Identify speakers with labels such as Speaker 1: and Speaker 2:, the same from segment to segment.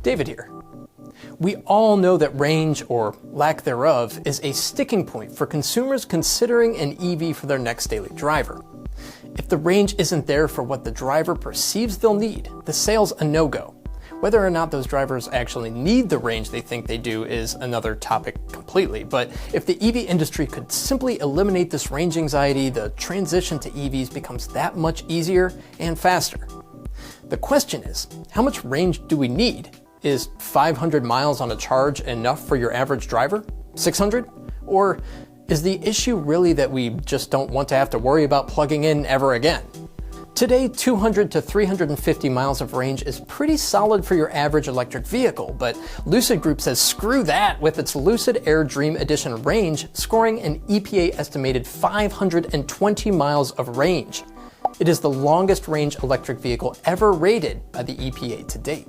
Speaker 1: David here. We all know that range, or lack thereof, is a sticking point for consumers considering an EV for their next daily driver. If the range isn't there for what the driver perceives they'll need, the sale's a no-go. Whether or not those drivers actually need the range they think they do is another topic completely, but if the EV industry could simply eliminate this range anxiety, the transition to EVs becomes that much easier and faster. The question is, how much range do we need? Is 500 miles on a charge enough for your average driver? 600? Or is the issue really that we just don't want to have to worry about plugging in ever again? Today, 200 to 350 miles of range is pretty solid for your average electric vehicle, but Lucid Group says screw that with its Lucid Air Dream Edition range scoring an EPA-estimated 520 miles of range. It is the longest range electric vehicle ever rated by the EPA to date.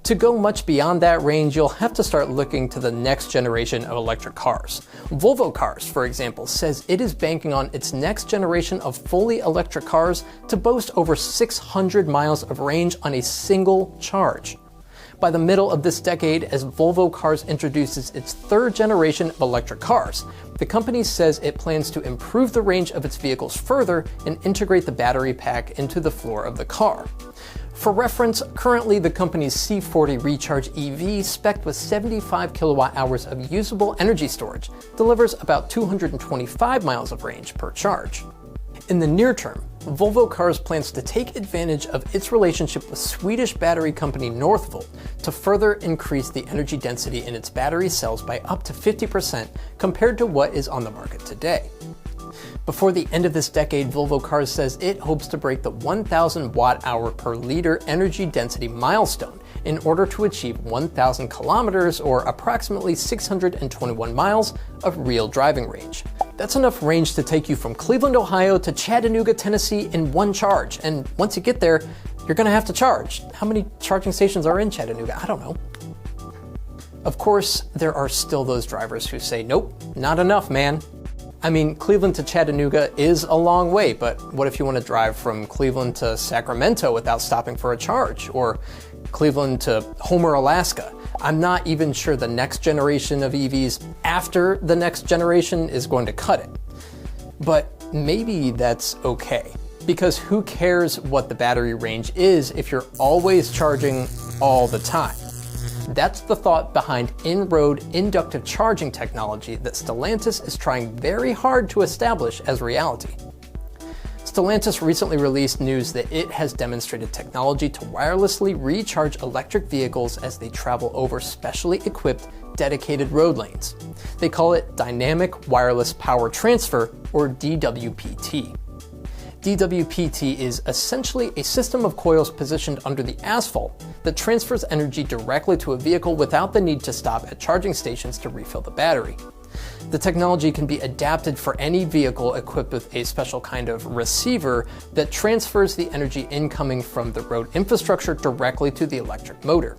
Speaker 1: To go much beyond that range, you'll have to start looking to the next generation of electric cars. Volvo Cars, for example, says it is banking on its next generation of fully electric cars to boast over 600 miles of range on a single charge. By the middle of this decade, as Volvo Cars introduces its third generation of electric cars, the company says it plans to improve the range of its vehicles further and integrate the battery pack into the floor of the car. For reference, currently the company's C40 Recharge EV, spec'd with 75 kilowatt hours of usable energy storage, delivers about 225 miles of range per charge. In the near term, Volvo Cars plans to take advantage of its relationship with Swedish battery company Northvolt to further increase the energy density in its battery cells by up to 50% compared to what is on the market today. Before the end of this decade, Volvo Cars says it hopes to break the 1,000 watt-hour per liter energy density milestone in order to achieve 1,000 kilometers or approximately 621 miles of real driving range. That's enough range to take you from Cleveland, Ohio to Chattanooga, Tennessee in one charge. And once you get there, you're going to have to charge. How many charging stations are in Chattanooga? I don't know. Of course, there are still those drivers who say, nope, not enough, man. I mean, Cleveland to Chattanooga is a long way, but what if you want to drive from Cleveland to Sacramento without stopping for a charge? Or Cleveland to Homer, Alaska? I'm not even sure the next generation of EVs after the next generation is going to cut it. But maybe that's okay, because who cares what the battery range is if you're always charging all the time? That's the thought behind in-road inductive charging technology that Stellantis is trying very hard to establish as reality. Stellantis recently released news that it has demonstrated technology to wirelessly recharge electric vehicles as they travel over specially equipped dedicated road lanes. They call it Dynamic Wireless Power Transfer, or DWPT. DWPT is essentially a system of coils positioned under the asphalt that transfers energy directly to a vehicle without the need to stop at charging stations to refill the battery. The technology can be adapted for any vehicle equipped with a special kind of receiver that transfers the energy incoming from the road infrastructure directly to the electric motor.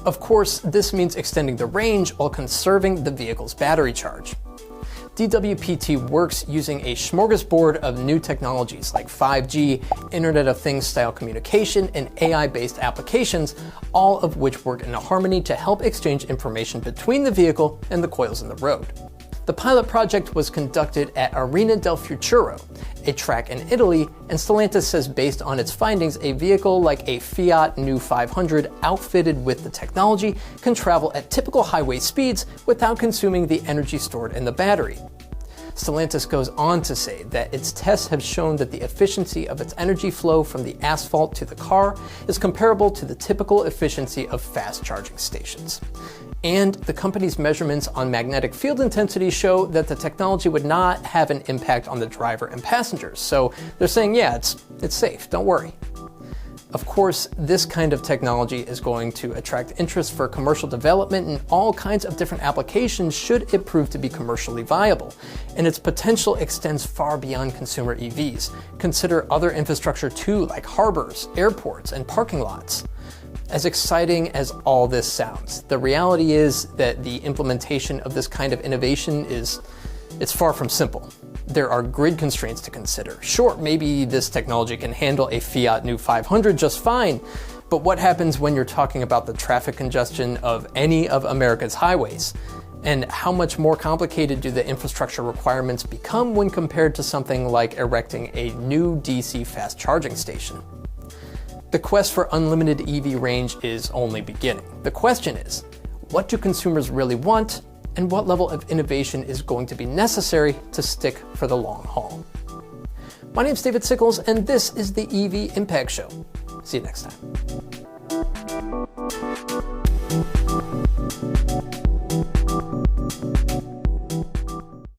Speaker 1: Of course, this means extending the range while conserving the vehicle's battery charge. DWPT works using a smorgasbord of new technologies like 5G, Internet of Things style communication, and AI-based applications, all of which work in harmony to help exchange information between the vehicle and the coils in the road. The pilot project was conducted at Arena del Futuro, a track in Italy, and Stellantis says based on its findings, a vehicle like a Fiat New 500 outfitted with the technology can travel at typical highway speeds without consuming the energy stored in the battery. Stellantis goes on to say that its tests have shown that the efficiency of its energy flow from the asphalt to the car is comparable to the typical efficiency of fast charging stations. And the company's measurements on magnetic field intensity show that the technology would not have an impact on the driver and passengers. So they're saying, yeah, it's safe, don't worry. Of course, this kind of technology is going to attract interest for commercial development in all kinds of different applications should it prove to be commercially viable. And its potential extends far beyond consumer EVs. Consider other infrastructure too, like harbors, airports, and parking lots. As exciting as all this sounds, the reality is that the implementation of this kind of innovation it's far from simple. There are grid constraints to consider. Sure, maybe this technology can handle a Fiat New 500 just fine, But what happens when you're talking about the traffic congestion of any of America's highways? And how much more complicated do the infrastructure requirements become when compared to something like erecting a new DC fast charging station? The quest for unlimited EV range is only beginning. The question is, what do consumers really want, and what level of innovation is going to be necessary to stick for the long haul? My name's David Sickles, and this is the EV Impact Show. See you next time.